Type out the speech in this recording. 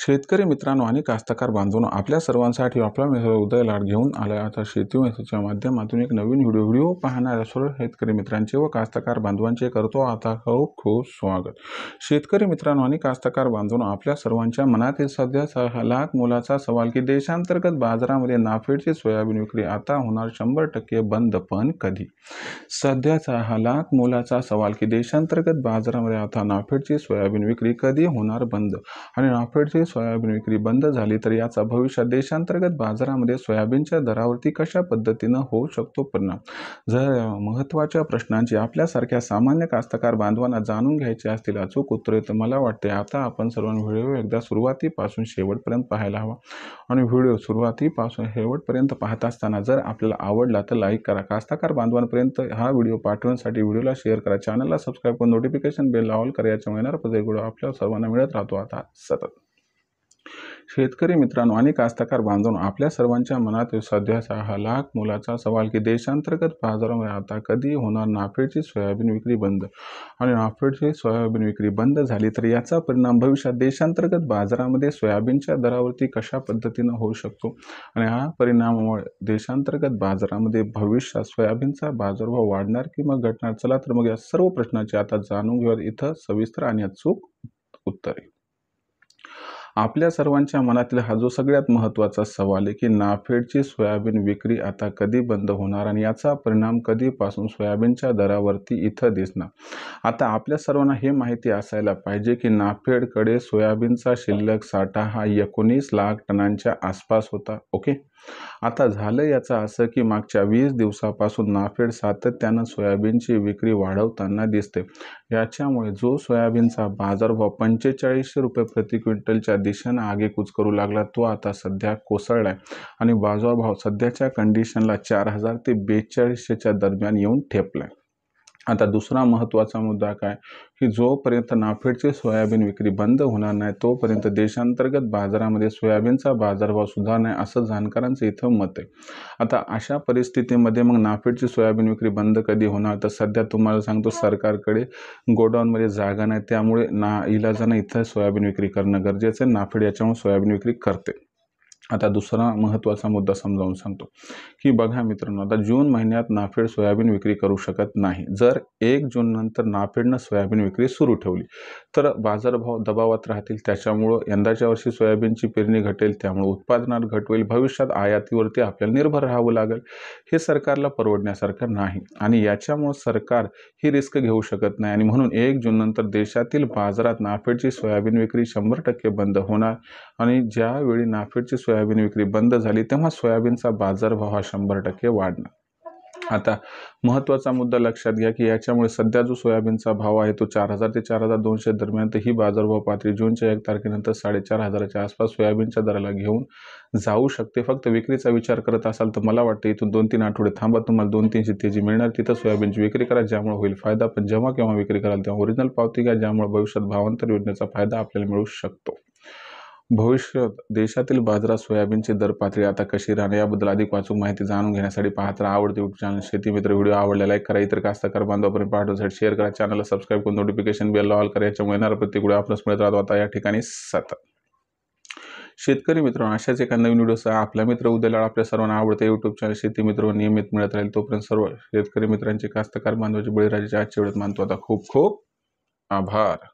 शेतकरी मित्रांनो आणि कास्तकार बांधवांनो, आपल्या सर्वांसाठी आपला मित्र उदय लाड घेऊन आला. आता शेती माहितीच्या माध्यमातून एक नवीन व्हिडिओ पाहणाऱ्या सर्व शेतकरी मित्रांचे व कास्तकार बांधवांचे करतो आता खूप खूप स्वागत. शेतकरी मित्रांनो आणि कास्तकार बांधवांनो, आपल्या सर्वांच्या मनातील सध्याचा हा लाख मोलाचा सवाल की देशांतर्गत बाजारामध्ये नाफेडची सोयाबीन विक्री आता होणार 100% बंद, पण कधी? सध्याचा हा लाख मोलाचा सवाल की देशांतर्गत बाजारामध्ये आता नाफेडची सोयाबीन विक्री कधी होणार बंद आणि नाफेडची सोयाबीन विक्री बंद झाली तर याचा भविष्यात देशांतर्गत बाजारामध्ये सोयाबीनच्या दरावरती कशा पद्धतीनं होऊ शकतो परिणाम? जर महत्त्वाच्या प्रश्नांची आपल्यासारख्या सामान्य कास्तकार बांधवांना जाणून घ्यायचे असतील अचूक उत्तरे, तर मला वाटते आता आपण सर्वांनी व्हिडिओ एकदा सुरुवातीपासून शेवटपर्यंत पाहायला हवा. आणि व्हिडिओ सुरुवातीपासून शेवटपर्यंत पाहत असताना जर आपल्याला आवडला तर लाईक करा. कास्तकार बांधवांपर्यंत हा व्हिडिओ पाठवण्यासाठी व्हिडिओला शेअर करा, चॅनलला सबस्क्राईब करून नोटिफिकेशन बेल ऑल करा. याच्यामुळे येणारा प्रत्येक व्हिडिओ आपल्या सर्वांना मिळत राहतो आता सतत. शेतकरी मित्रांनो आणि कास्तकार बांधवांनो, आपल्या सर्वांच्या मनात सध्याचा हा लाख मोलाचा सवाल की देशांतर्गत बाजारामध्ये आता कधी होणार नाफेडची सोयाबीन विक्री बंद आणि नाफेडची सोयाबीन विक्री बंद झाली तर याचा परिणाम भविष्यात देशांतर्गत बाजारामध्ये सोयाबीनच्या दरावरती कशा पद्धतीनं होऊ शकतो आणि हा परिणामामुळे देशांतर्गत बाजारामध्ये भविष्यात सोयाबीनचा बाजारभाव वाढणार की मग घटणार? चला तर मग या सर्व प्रश्नाचे आता जाणून घेऊया इथं सविस्तर आणि अचूक उत्तरे. आपल्या सर्वांच्या मनातील हा जो सगळ्यात महत्त्वाचा सवाल आहे की नाफेडची सोयाबीन विक्री आता कधी बंद होणार आणि याचा परिणाम कधीपासून सोयाबीनच्या दरावरती इथं दिसणार. आता आपल्या सर्वांना हे माहिती असायला पाहिजे की नाफेडकडे सोयाबीनचा शिल्लक साठा हा 19 लाख टनांच्या आसपास होता. ओके, आता झालं याचं असं की मागच्या 20 दिवसापासून नाफेड सातत्यानं सोयाबीनची विक्री वाढवताना दिसते. याच्यामुळे जो सोयाबीनचा बाजारभाव 4500 रुपये प्रति क्विंटलच्या दिशेनं आगेकूच करू लागला तो आता सध्या कोसळलाय आणि बाजारभाव सध्याच्या कंडिशनला 4000 ते 4200च्या दरम्यान येऊन ठेपलाय. आता दुसरा महत्त्वाचा मुद्दा काय की जोपर्यंत नाफेडची सोयाबीन विक्री बंद होणार नाही तोपर्यंत देशांतर्गत बाजारामध्ये सोयाबीनचा बाजारभाव सुधारणार नाही, असं जाणकारांचं इथं मत आहे. आता अशा परिस्थितीमध्ये मग नाफेडची सोयाबीन विक्री बंद कधी होणार? तर सध्या तुम्हाला सांगतो सरकारकडे गोडाऊनमध्ये जागा नाही, त्यामुळे इलाजानं इथं सोयाबीन विक्री करणं गरजेचं आहे. नाफेड याच्यामुळे सोयाबीन विक्री करते. आता दुसरा महत्त्वाचा मुद्दा समजावून सांगतो की बघा मित्रांनो, आता जून महिन्यात नाफेड सोयाबीन विक्री करू शकत नाही. जर 1 जून नंतर नाफेडनं सोयाबीन विक्री सुरू ठेवली तर बाजारभाव दबावात राहतील, त्याच्यामुळं यंदाच्या वर्षी सोयाबीनची पेरणी घटेल, त्यामुळे उत्पादनात घट होईल, भविष्यात आयातीवरती आपल्याला निर्भर राहावं लागेल. हे सरकारला परवडण्यासारखं नाही आणि याच्यामुळं सरकार ही रिस्क घेऊ शकत नाही आणि म्हणून 1 जून नंतर देशातील बाजारात नाफेडची सोयाबीन विक्री 100% बंद होणार आणि ज्यावेळी नाफेडची सोयाबीन विक्री बंद झाली तेव्हा सोयाबीनचा बाजारभाव हा 100% वाढणार. आता महत्त्वाचा मुद्दा लक्षात घ्या की याच्यामुळे सध्या जो सोयाबीनचा भाव आहे तो 4000 ते 4200 दरम्यान, तर ही बाजारभाव पातळी जूनच्या 1 तारखेनंतर 4500च्या आसपास सोयाबीनच्या दराला घेऊन जाऊ शकते. फक्त विक्रीचा विचार करत असाल तर मला वाटतं इथून 2-3 आठवडे थांबा, तुम्हाला 2-300 तेजी मिळणार, तिथं सोयाबीनची विक्री करा, ज्यामुळे होईल फायदा. पण जेव्हा केव्हा विक्री कराल तेव्हा ओरिजिनल पावती घ्या, ज्यामुळे भविष्यात भावांतर योजनेचा फायदा आपल्याला मिळू शकतो. भविष्यात देशातील बाजारात सोयाबीनची दर पातळी आता कशी राहणार याबद्दल अधिक वाचूक माहिती जाणून घेण्यासाठी पाहत राहा आवडते यूट्यूब चॅनल शेती मित्र. व्हिडिओ आवडला लाईक करा, इतर कास्तकार बांधवांपर्यंत पाठवण्यासाठी शेअर करा, चॅनलला सबस्क्राईब करून नोटिफिकेशन बेल ऑल करा. याच्यामुळे येणारा प्रत्येक व्हिडिओ आपल्याला मिळत राहतो आता या ठिकाणी सतत. शेतकरी मित्रांनो, अशाच एका नवीन व्हिडिओसह आपला मित्र उदय लाड आपल्या सर्वांना आवडते यूट्यूब चॅनल शेती मित्र नियमित मिळत राहील. तोपर्यंत सर्व शेतकरी मित्रांचे कास्तकार बांधवांचे बळीराजाचे आजच्या वेळेत मानतो आता खूप खूप आभार.